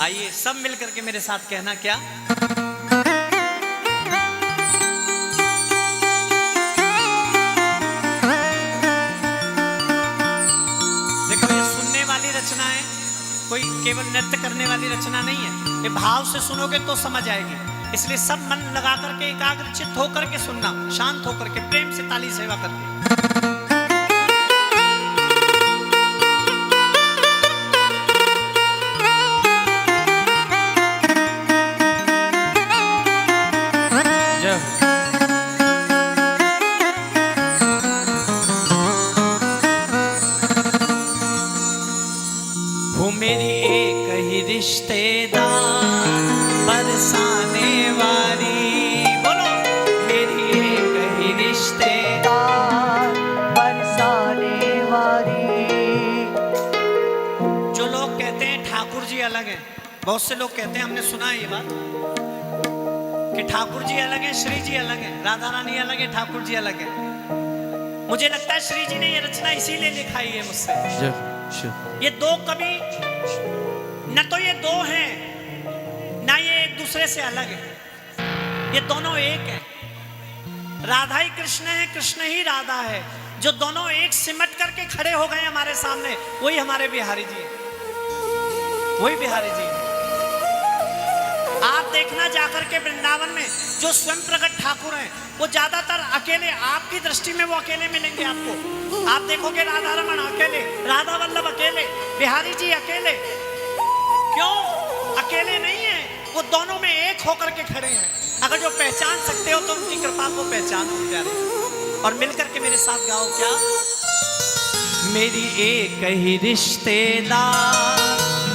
आइए सब मिल करके मेरे साथ कहना क्या। देखो ये सुनने वाली रचना है, कोई केवल नृत्य करने वाली रचना नहीं है। ये भाव से सुनोगे तो समझ आएगी, इसलिए सब मन लगा करके एकाग्रचित्त होकर के सुनना, शांत होकर के प्रेम से ताली सेवा करके। वो मेरी एक ही रिश्तेदार बरसाने वाली, बोलो मेरी एक ही रिश्तेदार बरसाने वाली। जो लोग कहते हैं ठाकुर जी अलग हैं, बहुत से लोग कहते हैं, हमने सुना है ये बात कि ठाकुर जी अलग हैं, श्री जी अलग हैं, राधा रानी अलग है, ठाकुर जी अलग है। मुझे लगता है श्री जी ने ये रचना इसीलिए लिखाई है मुझसे। ये दो कवि न तो ये दो हैं ना ये एक दूसरे से अलग है, ये दोनों एक हैं। राधा ही कृष्ण है, कृष्ण ही राधा है। जो दोनों एक सिमट करके खड़े हो गए हमारे सामने, वही हमारे बिहारी जी हैं, वही बिहारी जी हैं। आप देखना जाकर के वृंदावन में जो स्वयं प्रकट ठाकुर हैं, वो ज्यादातर अकेले, आपकी दृष्टि में वो अकेले मिलेंगे आपको। आप देखोगे राधा रमण अकेले, राधा वल्लभ अकेले, बिहारी जी अकेले। क्यों अकेले नहीं है? वो दोनों में एक होकर के खड़े हैं। अगर जो पहचान सकते हो तो उनकी कृपा को पहचानो प्यारे, और मिलकर के मेरे साथ गाओ क्या। मेरी एक ही रिश्तेदार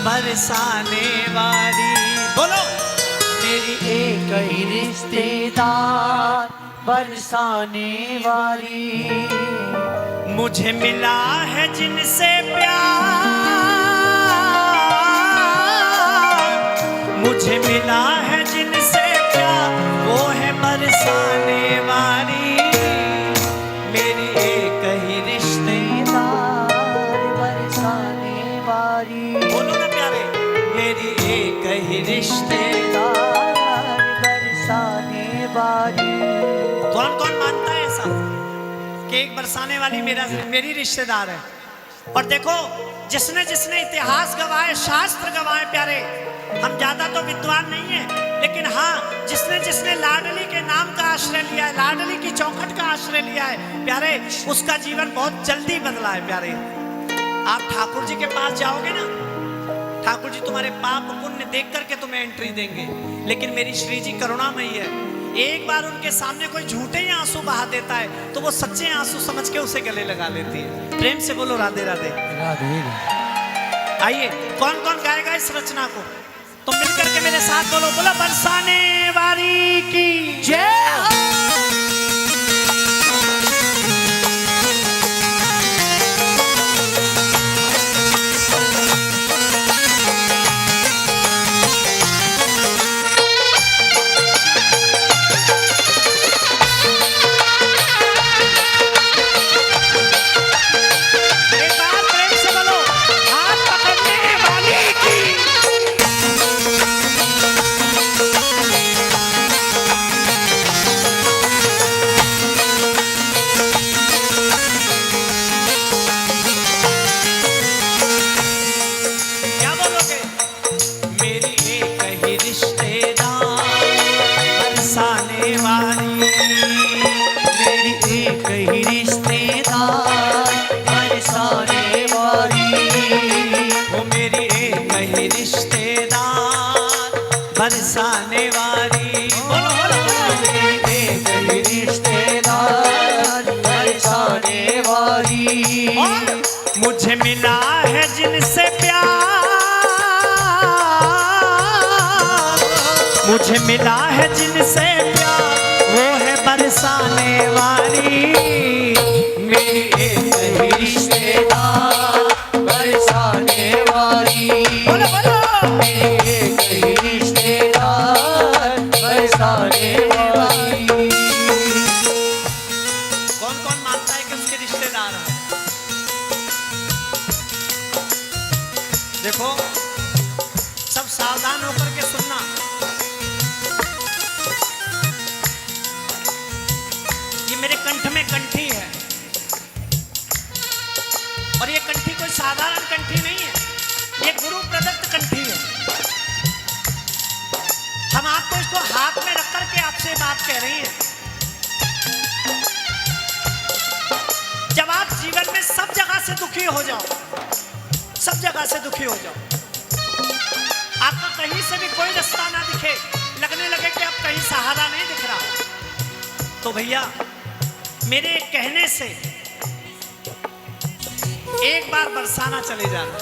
बरसाने वाली, बोलो मेरी एक ही रिश्तेदार बरसाने वाली। मुझे मिला है जिनसे प्यार, मुझे मिला है जिनसे प्यार, वो है बरसाने वाली। मेरी एक ही रिश्तेदार बरसाने वाली। बोलो ना प्यारे, मेरी एक ही रिश्तेदार बरसाने वाली। कौन कौन मानता है ऐसा कि एक बरसाने वाली मेरी रिश्तेदार है? और देखो जिसने जिसने इतिहास गवाए, शास्त्र गवाए प्यारे, हम ज्यादा तो विद्वान नहीं है, लेकिन हाँ जिसने जिसने लाडली के नाम का आश्रय लिया है, लाडली की चौखट का आश्रय लिया है प्यारे, उसका जीवन बहुत जल्दी बदला है प्यारे। आप ठाकुर जी के पास जाओगे ना, ठाकुर जी तुम्हारे पाप पुण्य देख करके तुम्हें एंट्री देंगे। लेकिन मेरी श्री जी करुणामयी है, एक बार उनके सामने कोई झूठे ही आंसू बहा देता है तो वो सच्चे आंसू समझ के उसे गले लगा लेती है। प्रेम से बोलो राधे राधे। आइए कौन कौन गाएगा इस रचना को, तो मिलकर के मेरे साथ बोलो, बोलो बरसाने वाली की जय। बरसाने वाली, रिश्तेदार बरसाने वाली। मुझे मिला है जिनसे प्यार, मुझे मिला है जिनसे प्यार, वो है बरसाने वाली। मेरी एक ही रिश्तेदार बरसाने वाली। बोलो बोलो मेरी एक ही रिश्तेदार बरसाने वाली। कौन कौन मानता है कि उसके रिश्तेदार हैं? देखो सब सावधान साधारण कंठी नहीं है, ये गुरु प्रदत्त कंठी है। हम आपको इसको हाथ में रख करके आपसे बात कह रही हैं। जब आप जीवन में सब जगह से दुखी हो जाओ, सब जगह से दुखी हो जाओ, आपको कहीं से भी कोई रास्ता ना दिखे, लगने लगे कि अब कहीं सहारा नहीं दिख रहा, तो भैया मेरे कहने से एक बार बरसाना चले जाना।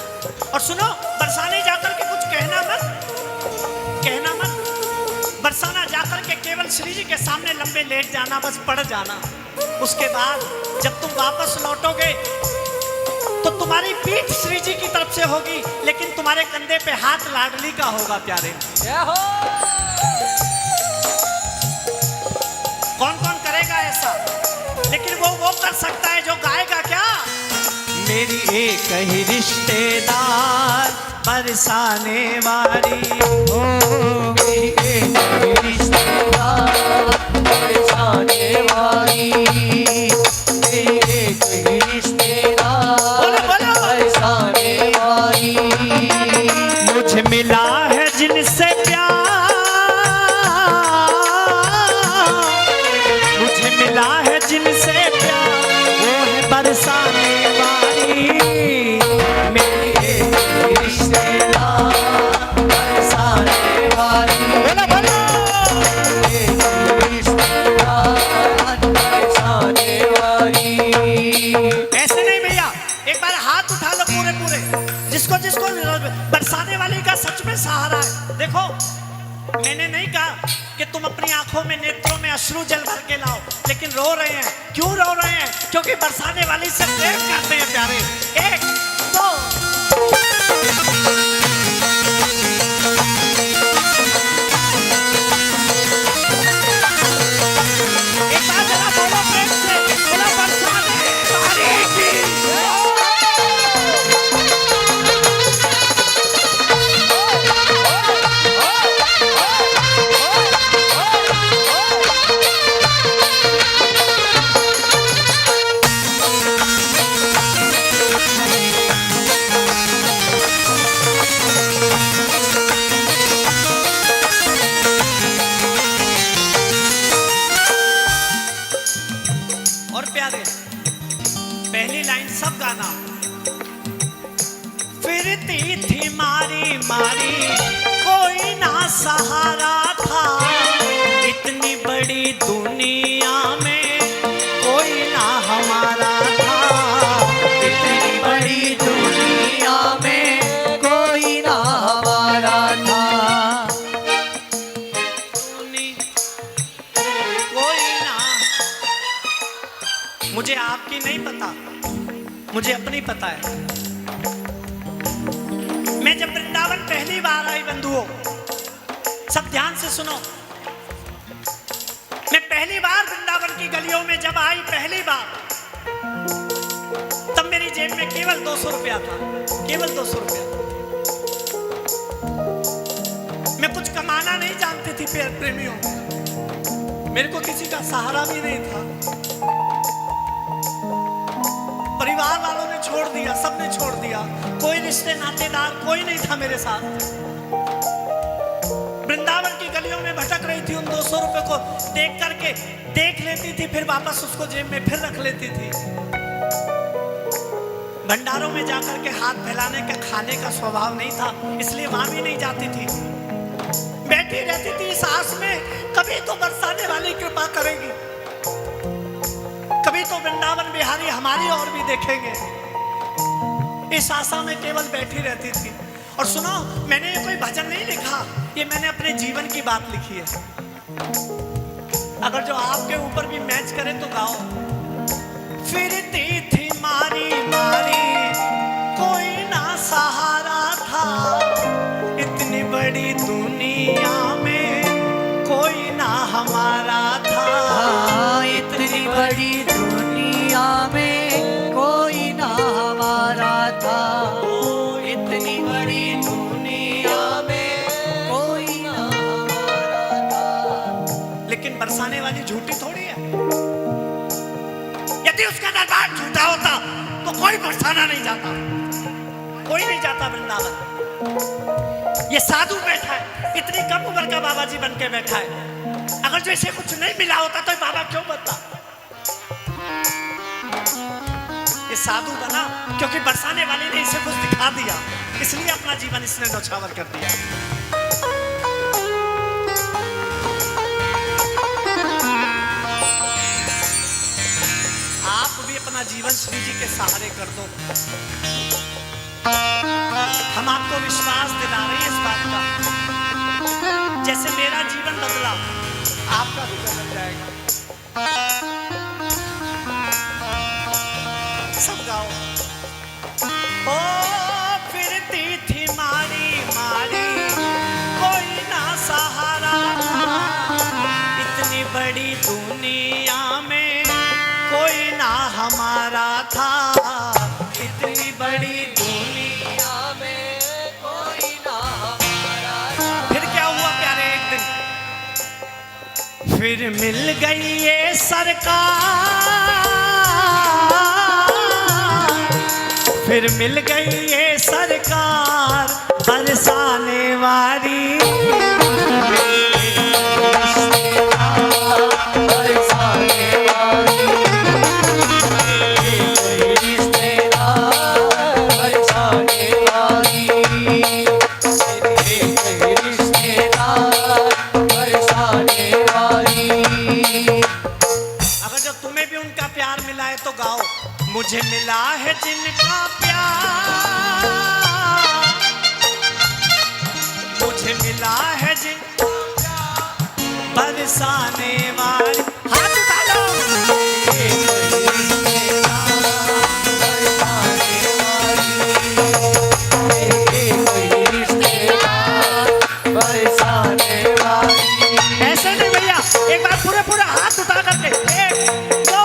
और सुनो, बरसाने जाकर के कुछ कहना मत, कहना मत। बरसाना जाकर के केवल श्री जी के सामने लंबे लेट जाना, बस पड़ जाना। उसके बाद जब तुम वापस लौटोगे तो तुम्हारी पीठ श्री जी की तरफ से होगी, लेकिन तुम्हारे कंधे पे हाथ लाडली का होगा प्यारे। कौन कौन करेगा ऐसा? लेकिन वो कर सकता है जो गाएगा क्या? मेरी एक ही रिश्तेदार बरसाने वाली, ओ मेरी एक ही रिश्तेदार बरसाने वाली, मेरी एक ही रिश्तेदार बरसाने वाली। मुझे मिला है जिनसे प्यार, मुझे मिला है जिनसे प्यार, वो है बरसाने वाली। मेरी एक ही रिश्तेदार बरसाने वाली, बोलो बोलो। एक ही रिश्तेदार बरसाने वाली। ऐसे नहीं भैया, एक बार हाथ उठा लो पूरे पूरे, जिसको जिसको बरसाने वाली का सच में सहारा है। देखो, मैंने नहीं कहा कि तुम अपनी आंखों में, नेत्रों में अश्रु जल भर के लाओ, लेकिन रो रहे हैं। क्यों रो रहे हैं? क्योंकि बरसाने वाली से प्रेम करते हैं प्यारे। एक दो एक बार जरा बोलो प्रेम से, बोलो बरसाने वाली की। और प्यारे, पहली लाइन सब गाना। फिरती थी मारी मारी, कोई ना सहारा था, इतनी बड़ी दुनिया में कोई ना हमारा था, इतनी बड़ी दुनिया में कोई ना हमारा था, कोई ना। मुझे आपकी नहीं पता, मुझे अपनी पता है। मैं जब वृंदावन पहली बार आई बंधुओं, सब ध्यान से सुनो, मैं पहली बार वृंदावन की गलियों में जब आई, पहली बार, तब मेरी जेब में केवल 200 रुपया था, केवल 200 रुपया। मैं कुछ कमाना नहीं जानती थी प्रेमियों, मेरे को किसी का सहारा भी नहीं था। परिवार वालों ने छोड़ दिया, सबने छोड़ दिया, कोई रिश्ते नातेदार कोई नहीं था मेरे साथ। वृंदावन की गलियों में भटक रही थी, उन 200 रुपए को देख करके देख लेती थी, फिर वापस उसको जेब में फिर रख लेती थी। भंडारों में जाकर के हाथ फैलाने का, खाने का स्वभाव नहीं था, इसलिए वहां भी नहीं जाती थी। बैठी रहती थी इस आस में, कभी तो बरसाने वाली कृपा करेगी, कभी तो वृंदावन बिहारी हमारी और भी देखेंगे। इस आशा में केवल बैठी रहती थी। और सुनो, मैंने ये कोई भजन नहीं लिखा, ये मैंने अपने जीवन की बात लिखी है। अगर जो आपके ऊपर भी मैच करे तो गाओ। फिरती थी मारी मारी, कोई ना सहारा था, इतनी बड़ी दुनिया में कोई ना हमारा था, इतनी बड़ी दुनिया में कोई ना हमारा था, इतनी बड़ी दुनिया में कोई ना हमारा था। लेकिन बरसाने वाली झूठी थोड़ी है। यदि उसका दरबार झूठा होता तो कोई बरसाना नहीं जाता। कोई नहीं जाता वृंदावन। ये साधु बैठा है, इतनी कम उम्र का बाबा जी बन के बैठा है। अगर जो इसे कुछ नहीं मिला होता तो बाबा क्यों बनता? ये साधु बना क्योंकि बरसाने वाले ने इसे कुछ दिखा दिया, इसलिए अपना जीवन इसने नौछावर कर दिया। आप भी अपना जीवन श्री जी के सहारे कर दो। हम आपको विश्वास दिला रहे हैं इस बात का, जैसे मेरा जीवन बदला आपका भी बदल जाएगा। सब गाओ। ओ फिरती थी मारी मारी कोई ना सहारा, इतनी बड़ी दुनिया में कोई ना हमारा था, इतनी बड़ी दुनिया में कोई ना हमारा था। फिर क्या हुआ प्यारे? एक दिन फिर मिल गई ये सरकार, फिर मिल गई ये सरकार बरसाने वाली। मुझे मिला है जिनका प्यार, मुझे मिला है जिनका प्यार बरसाने वाली। हाथ उठा लो। ऐसे नहीं भैया, एक बार पूरे पूरे हाथ उठा करके, 1 2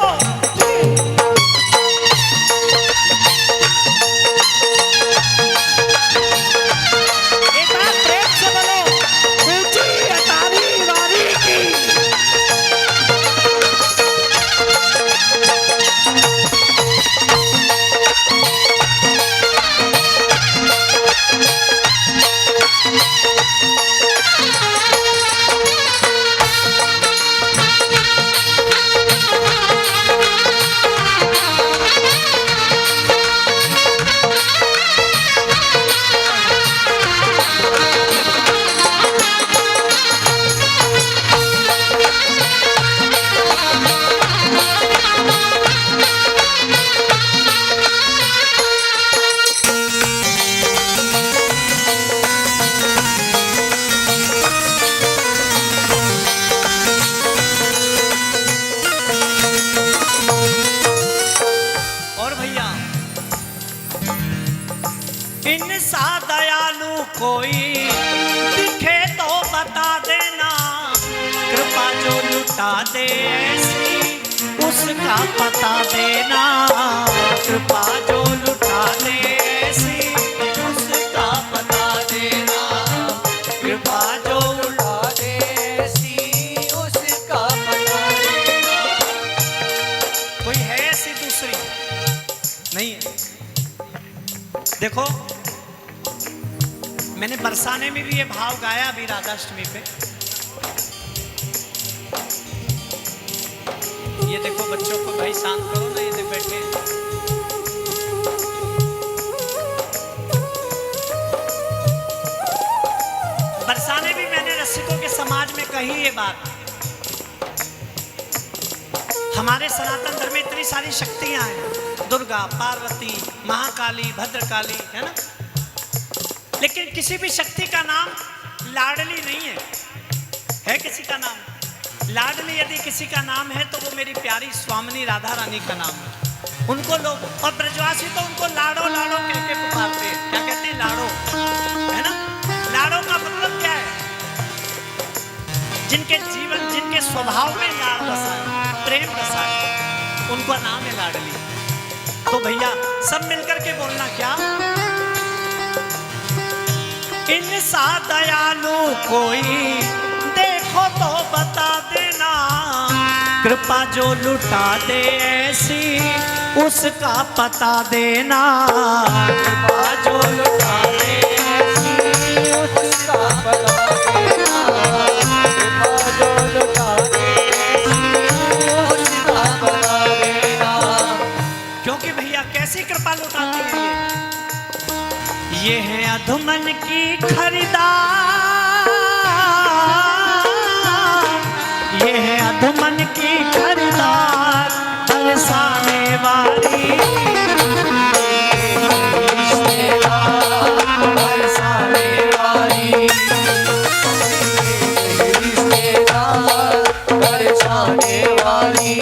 इंसा दयालु कोई दिखे तो बता देना, कृपा जो लुटा दे ऐसी उसका पता देना, कृपा जो लुटा दे ऐसी उसका पता देना, कृपा जो लुटा दे ऐसी उसका पता देना। कोई है ऐसी दूसरी? नहीं है। देखो मैंने बरसाने में भी ये भाव गाया अभी राधाष्टमी पे। ये देखो बच्चों को भाई शांत करो ना, ये बैठे। बरसाने भी मैंने रसिकों के समाज में कही ये बात। हमारे सनातन धर्म में इतनी सारी शक्तियां हैं, दुर्गा, पार्वती, महाकाली, भद्रकाली, है ना, लेकिन किसी भी शक्ति का नाम लाडली नहीं है। है किसी का नाम लाडली? यदि किसी का नाम है तो वो मेरी प्यारी स्वामिनी राधा रानी का नाम है। उनको लोग, और ब्रजवासी तो उनको लाडो लाडो कह के पुकारते हैं। क्या कहते हैं? लाडो, है ना। लाडो का मतलब क्या है? जिनके जीवन, जिनके स्वभाव में लाड बसा है, प्रेम बसा है, उनका नाम है लाडली। तो भैया सब मिलकर के बोलना, क्या? इंसा दयालु कोई देखो तो बता देना, कृपा जो लुटा दे ऐसी उसका पता देना। कृपा जो लुटावे ऐसी उसका पता देना। कृपा जो लुटावे ऐसी उसका पता देना। क्योंकि भैया कैसी कृपा लुटाती है ये है अधमन की खरीदार, ये है अधमन की खरीदार बरसाने वाली। बरसाने वाली, बरसाने वाली।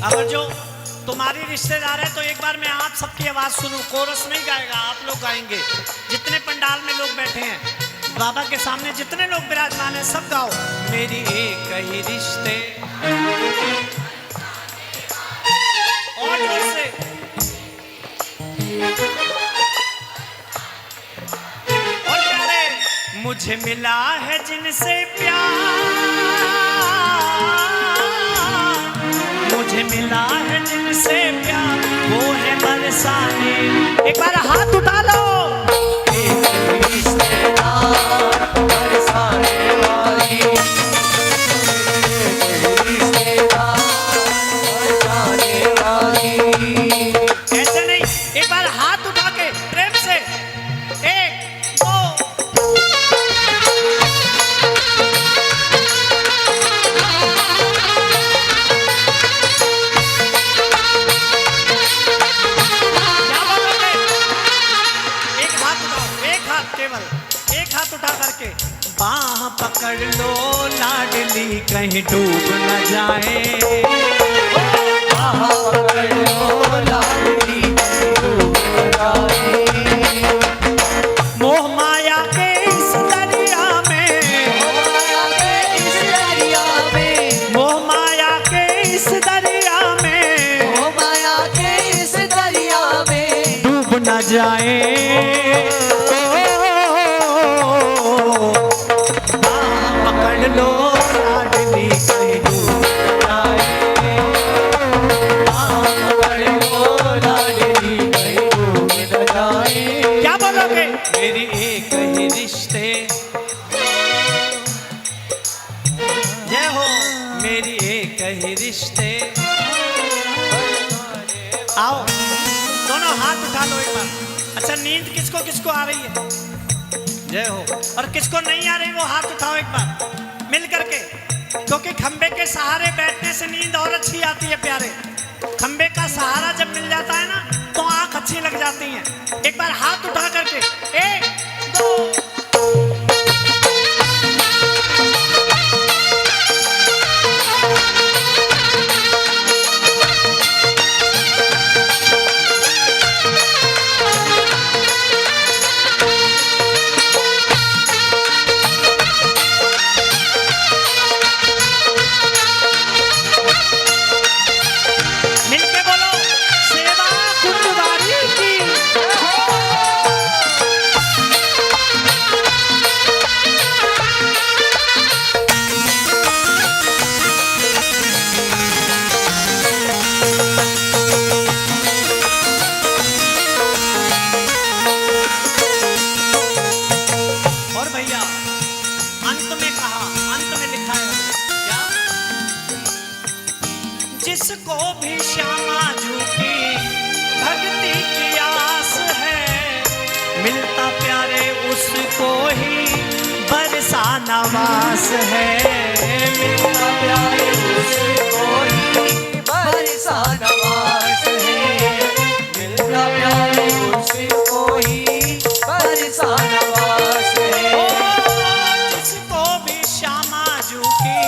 अगर जो तुम्हारी रिश्तेदार है तो एक बार मैं आप सबकी आवाज सुनूं। कोरस नहीं गाएगा, आप लोग गाएंगे। जितने पंडाल में लोग बैठे हैं, बाबा के सामने जितने लोग विराजमान हैं, सब गाओ। मेरी एक ही रिश्ते, और जोर से। और प्यारे, मुझे मिला है जिनसे प्यार, मुझे मिला है जिनसे प्यार, वो है बरसाने। एक बार हाथ उठा लो। बरसाने वाली, बरसाने वाली। ऐसे नहीं, एक बार हाथ उठा के प्रेम से, 1 2। क्या बोलोगे? एक हाथ उठाओ, एक हाथ, केवल एक हाथ उठा करके। बाह पकड़ लो लाडली, कहीं डूब न जाए। बाह पकड़ लो लाडली, डूब न जाए। मोह माया के इस दरिया में, माया के इस दरिया में, मोह माया के इस दरिया में ओ माया के इस दरिया में डूब न जाए। पकड़ लो लाडली, कहीं डूब न जाए। पकड़ लो लाडली, कहीं डूब न जाए। क्या बोलोगे? मेरी एक ही रिश्ते, जय हो। मेरी एक ही रिश्ते। आओ दोनों हाथ उठा लो एक बार। अच्छा, नींद किसको किसको आ रही है? जय हो। और किसको नहीं आ रही वो हाथ उठाओ एक बार मिल करके। क्योंकि खंबे के सहारे बैठने से नींद और अच्छी आती है प्यारे। खंबे का सहारा जब मिल जाता है ना तो आंख अच्छी लग जाती है। एक बार हाथ उठा करके, 1 2। मिलके बोलो, सेवा कुंजवारी की। और भैया अंत में कहा, अंत में लिखा है क्या? जिसको भी श्यामा झूठी भक्ति की आस है, मिलता प्यारे उसको ही बरसा नवास है। मिलता प्यारे उसको ही बरसा नवास है। मिलता प्यारे उसको ही बरसा नवास है। ओ, जिसको भी श्यामा झूठी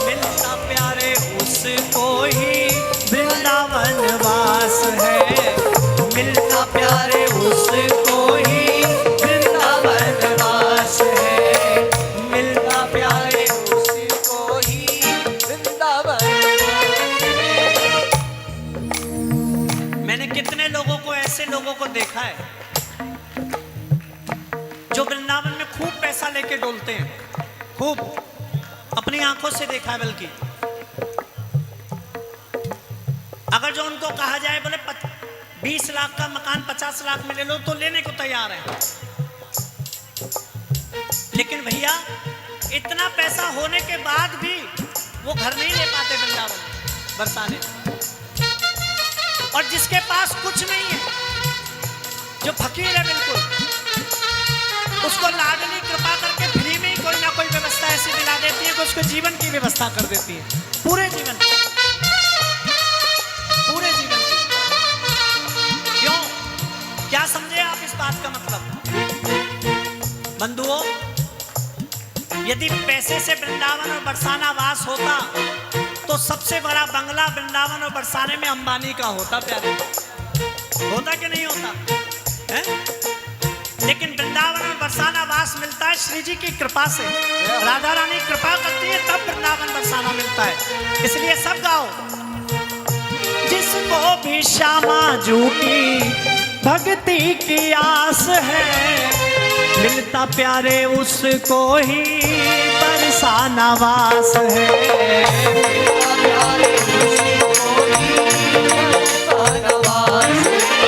मिलता प्यारे उसको ही वृंदावन वास है। मिलता प्यारे उसको ही वृंदावन वास है। मिलता प्यारे उसको ही वृंदावन मैंने कितने लोगों को, ऐसे लोगों को देखा है जो वृंदावन में खूब पैसा लेके डोलते हैं, खूब अपनी आंखों से देखा है। बल्कि अगर जो उनको कहा जाए बोले 20 लाख का मकान 50 लाख में ले लो तो लेने को तैयार है। लेकिन भैया इतना पैसा होने के बाद भी वो घर नहीं ले पाते वृंदावन बरसाने। और जिसके पास कुछ नहीं है, जो फकीर है बिल्कुल, उसको लाडली कृपा करके फ्री में ही कोई ना कोई व्यवस्था ऐसी दिला देती है कि उसको जीवन की व्यवस्था कर देती है, पूरे जीवन की। क्यों? क्या समझे आप इस बात का मतलब? बंधुओं, यदि पैसे से वृंदावन और बरसाना वास होता तो सबसे बड़ा बंगला वृंदावन और बरसाने में अंबानी का होता। प्यारे, होता कि नहीं होता है? लेकिन वृंदावन और बरसाना वास मिलता है श्री जी की कृपा से। राधा रानी कृपा करती है तब वृंदावन बरसाना मिलता है। इसलिए सब गाओ, जिसको भी श्यामा जूटी भक्ति की आस है, मिलता प्यारे उसको ही बरसाना वास है। मिलता प्यारे उसको ही बरसाना वास है।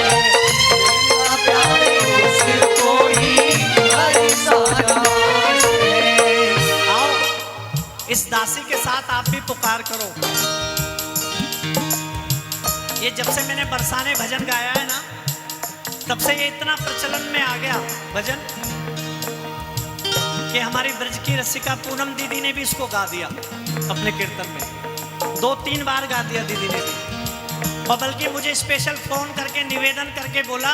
मिलता प्यारे उसको ही बरसाना वास है। आओ इस दासी के साथ आप भी पुकार करो। ये जब से मैंने बरसाने भजन गाया है ना, तब से ये इतना प्रचलन में आ गया भजन कि हमारी ब्रज की रसिका पूनम दीदी ने भी इसको गा दिया अपने कीर्तन में। 2-3 बार गा दिया दीदी ने भी। और बल्कि मुझे स्पेशल फोन करके निवेदन करके बोला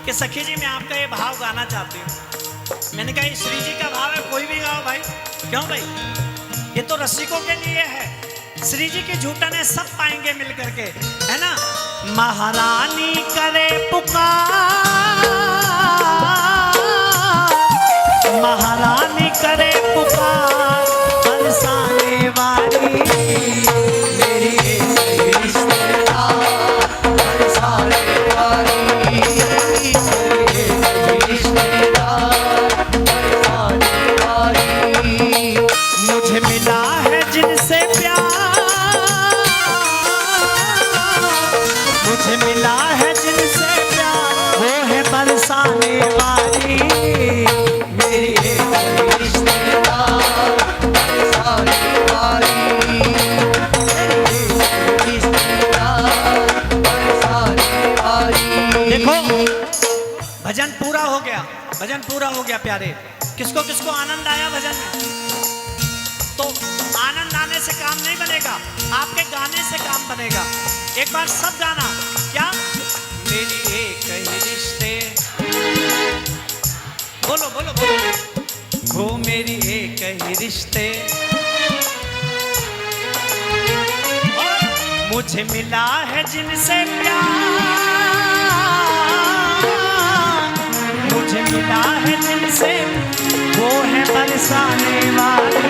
कि सखी जी मैं आपका ये भाव गाना चाहती हूँ। मैंने कहा ये श्री जी का भाव है, कोई भी गाओ भाई। क्यों भाई? ये तो रसिकों के लिए है। श्री जी की झूठन है, सब पाएंगे मिल करके, है ना। महारानी करे पुकार, महारानी करे पुकार, बरसाने वाली मेरी रिश्तेदार बरसाने वाली, मेरी रिश्तेदार बरसाने वाली। मुझे मिला है जिनसे प्यार, मुझे मिला है जिनसे प्यार, वो है बरसाने वाली मेरी रिश्तेदार बरसाने वाली, मेरी रिश्तेदार बरसाने वाली। देखो भजन पूरा हो गया, भजन पूरा हो गया प्यारे। किसको किसको आनंद आया भजन में? तो आनंद आने से काम नहीं बनेगा, आपके गाने से काम बनेगा। एक बार सब गाना, क्या? मेरी एक ही रिश्ते, बोलो बोलो बोलो, वो मेरी एक ही रिश्ते, और मुझे मिला है जिनसे प्यार, मुझे मिला है जिनसे, वो है बरसाने वाली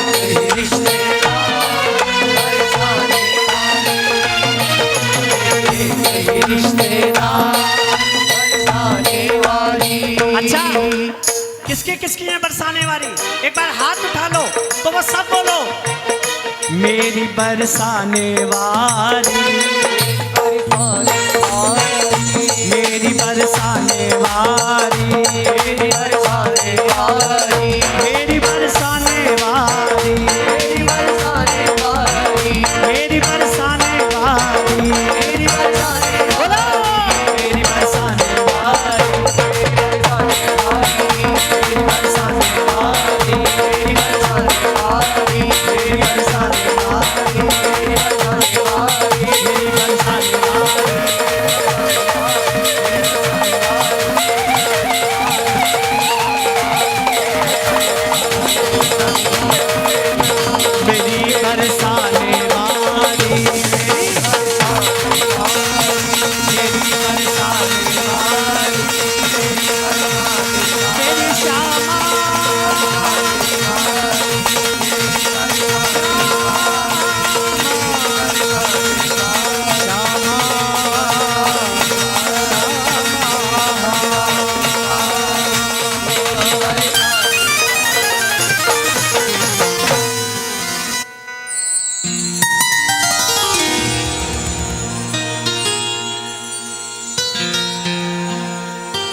मेरी रिश्तेदार बरसाने वाली, मेरी रिश्तेदार बरसाने वाली। अच्छा, किसकी किसकी है बरसाने वाली? एक बार हाथ उठा लो तो वो सब बोलो, मेरी बरसाने वाली, मेरी बरसाने वाली, मेरी बरसाने वाली, मेरी बरसाने वाली, मेरी बरसाने वाली, मेरी बरसाने वाली, मेरी बरसाने बोलो मेरी बरसाने वाली, मेरी बरसाने वाली, मेरी बरसाने वाली, मेरी बरसाने वाली, मेरी बरसाने वाली, मेरी बरसाने वाली।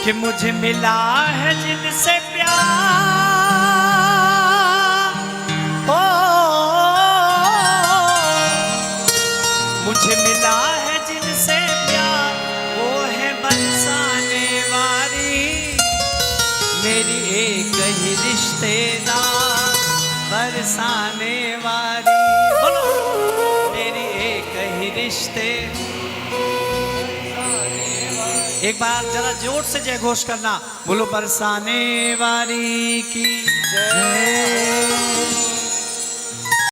कि मुझे मिला है जिनसे प्यार, ओ मुझे मिला है जिनसे प्यार, वो है बरसाने वाली मेरी एक ही रिश्तेदार, बरसाने वाली, बोलो मेरी एक ही रिश्ते। एक बार जरा जोर से जय घोष करना, बोलो बरसाने वाली की जय।